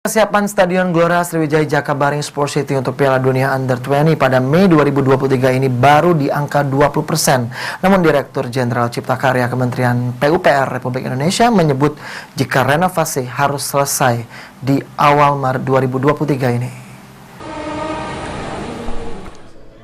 Kesiapan Stadion Gelora Sriwijaya Jakabaring Sport City untuk Piala Dunia Under-20 pada Mei 2023 ini baru di angka 20%. Namun Direktur Jenderal Cipta Karya Kementerian PUPR Republik Indonesia menyebut jika renovasi harus selesai di awal Maret 2023 ini.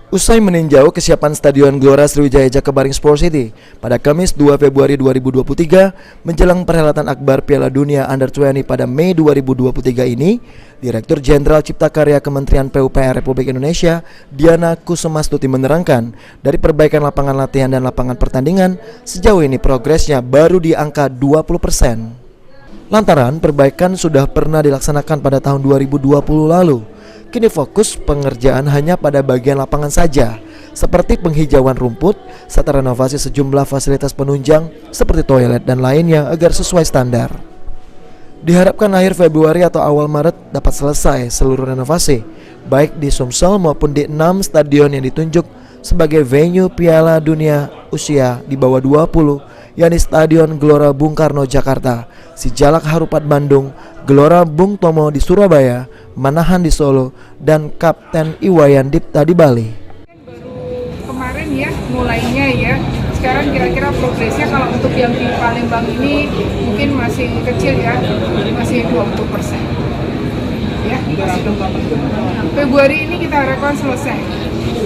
Usai meninjau kesiapan Stadion Gelora Sriwijaya Jakabaring Sport City pada Kamis 2 Februari 2023 menjelang perhelatan akbar Piala Dunia Under-20 pada Mei 2023 ini, Direktur Jenderal Cipta Karya Kementerian PUPR Republik Indonesia, Diana Kusumastuti menerangkan, dari perbaikan lapangan latihan dan lapangan pertandingan, sejauh ini progresnya baru di angka 20%. Lantaran perbaikan sudah pernah dilaksanakan pada tahun 2020 lalu. Kini fokus pengerjaan hanya pada bagian lapangan saja, seperti penghijauan rumput, serta renovasi sejumlah fasilitas penunjang seperti toilet dan lainnya agar sesuai standar. Diharapkan akhir Februari atau awal Maret dapat selesai seluruh renovasi, baik di Sumsel maupun di 6 stadion yang ditunjuk sebagai venue Piala Dunia usia di bawah 20, yakni Stadion Gelora Bung Karno Jakarta, Sijalak Harupat Bandung, Gelora Bung Tomo di Surabaya, Manahan di Solo, dan Kapten Iwayan Dipta di Bali. Baru kemarin ya mulainya ya. Sekarang kira-kira progresnya kalau untuk yang di Palembang ini mungkin masih kecil ya, masih 20%. Ya, masih 20%. Februari ini kita harapkan selesai.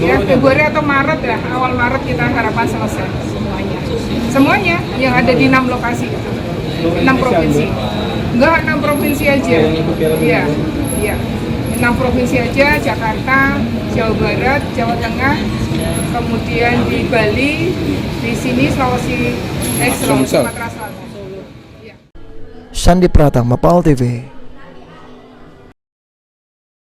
Ya, Februari atau Maret ya, awal Maret kita harapkan selesai semuanya. Semuanya yang ada di 6 lokasi, 6 provinsi. Enggak 6 provinsi aja. Iya. Iya. 6 provinsi aja, Jakarta, Jawa Barat, Jawa Tengah, kemudian di Bali, di sini Sumatera Selatan. Sandi Pratama, PAL TV.